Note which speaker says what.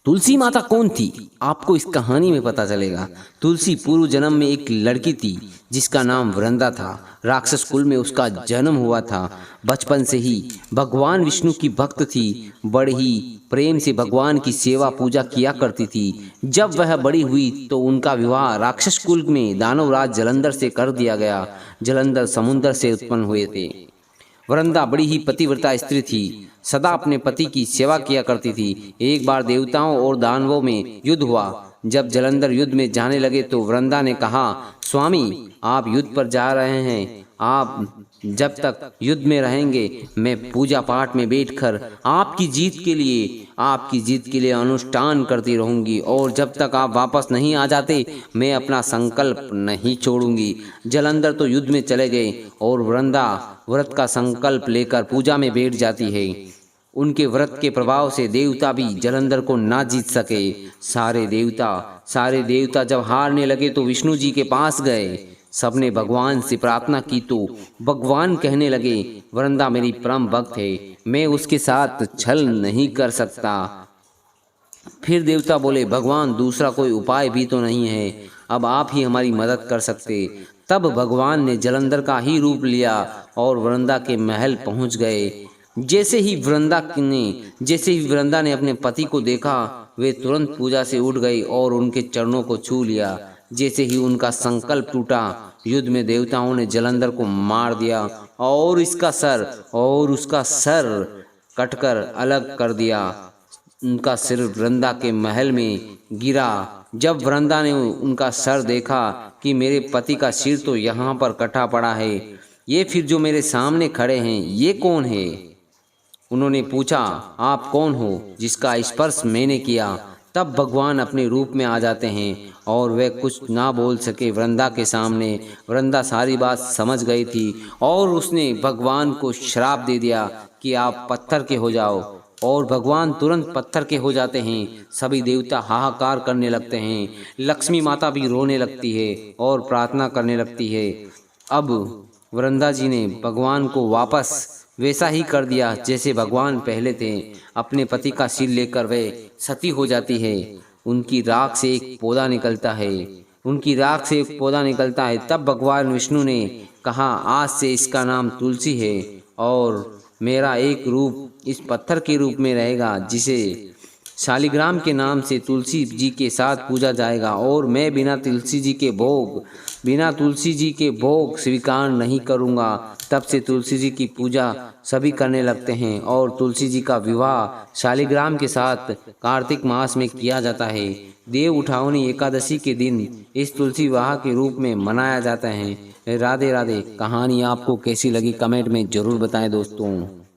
Speaker 1: तुलसी माता कौन थी, आपको इस कहानी में पता चलेगा। तुलसी पूर्व जन्म में एक लड़की थी जिसका नाम वृंदा था। राक्षस कुल में उसका जन्म हुआ था। बचपन से ही भगवान विष्णु की भक्त थी। बड़े ही प्रेम से भगवान की सेवा पूजा किया करती थी। जब वह बड़ी हुई तो उनका विवाह राक्षस कुल में दानवराज जलंधर से कर दिया गया। जलंधर समुद्र से उत्पन्न हुए थे। वृंदा बड़ी ही पतिव्रता स्त्री थी, सदा अपने पति की सेवा किया करती थी। एक बार देवताओं और दानवों में युद्ध हुआ। जब जलंधर युद्ध में जाने लगे तो वृंदा ने कहा, स्वामी आप युद्ध पर जा रहे हैं, आप जब तक युद्ध में रहेंगे मैं पूजा पाठ में बैठकर आपकी जीत के लिए अनुष्ठान करती रहूंगी, और जब तक आप वापस नहीं आ जाते मैं अपना संकल्प नहीं छोड़ूंगी। जलंधर तो युद्ध में चले गए और वृंदा व्रत का संकल्प लेकर पूजा में बैठ जाती है। उनके व्रत के प्रभाव से देवता भी जलंधर को ना जीत सके। सारे देवता जब हारने लगे तो विष्णु जी के पास गए। सबने भगवान से प्रार्थना की तो भगवान कहने लगे, वृंदा मेरी परम भक्त है, मैं उसके साथ छल नहीं कर सकता। फिर देवता बोले, भगवान दूसरा कोई उपाय भी तो नहीं है, अब आप ही हमारी मदद कर सकते। तब भगवान ने जलंधर का ही रूप लिया और वृंदा के महल पहुंच गए। जैसे ही वृंदा ने अपने पति को देखा, वे तुरंत पूजा से उठ गई और उनके चरणों को छू लिया। जैसे ही उनका संकल्प टूटा, युद्ध में देवताओं ने जलंधर को मार दिया और उसका सर कटकर अलग कर दिया। उनका सिर वृंदा के महल में गिरा। जब वृंदा ने उनका सर देखा कि मेरे पति का सिर तो यहाँ पर कटा पड़ा है, ये फिर जो मेरे सामने खड़े हैं ये कौन है? उन्होंने पूछा, आप कौन हो जिसका स्पर्श मैंने किया? तब भगवान अपने रूप में आ जाते हैं और वे कुछ ना बोल सके वृंदा के सामने। वृंदा सारी बात समझ गई थी और उसने भगवान को श्राप दे दिया कि आप पत्थर के हो जाओ, और भगवान तुरंत पत्थर के हो जाते हैं। सभी देवता हाहाकार करने लगते हैं। लक्ष्मी माता भी रोने लगती है और प्रार्थना करने लगती है। अब वृंदा जी ने भगवान को वापस वैसा ही कर दिया जैसे भगवान पहले थे। अपने पति का सिर लेकर वे सती हो जाती है। उनकी राख से एक पौधा निकलता है। तब भगवान विष्णु ने कहा, आज से इसका नाम तुलसी है और मेरा एक रूप इस पत्थर के रूप में रहेगा, जिसे शालिग्राम के नाम से तुलसी जी के साथ पूजा जाएगा, और मैं बिना तुलसी जी के भोग स्वीकार नहीं करूँगा। तब से तुलसी जी की पूजा सभी करने लगते हैं और तुलसी जी का विवाह शालिग्राम के साथ कार्तिक मास में किया जाता है। देव उठावनी एकादशी के दिन इस तुलसी विवाह के रूप में मनाया जाता है। राधे राधे। कहानी आपको कैसी लगी कमेंट में ज़रूर बताएं दोस्तों।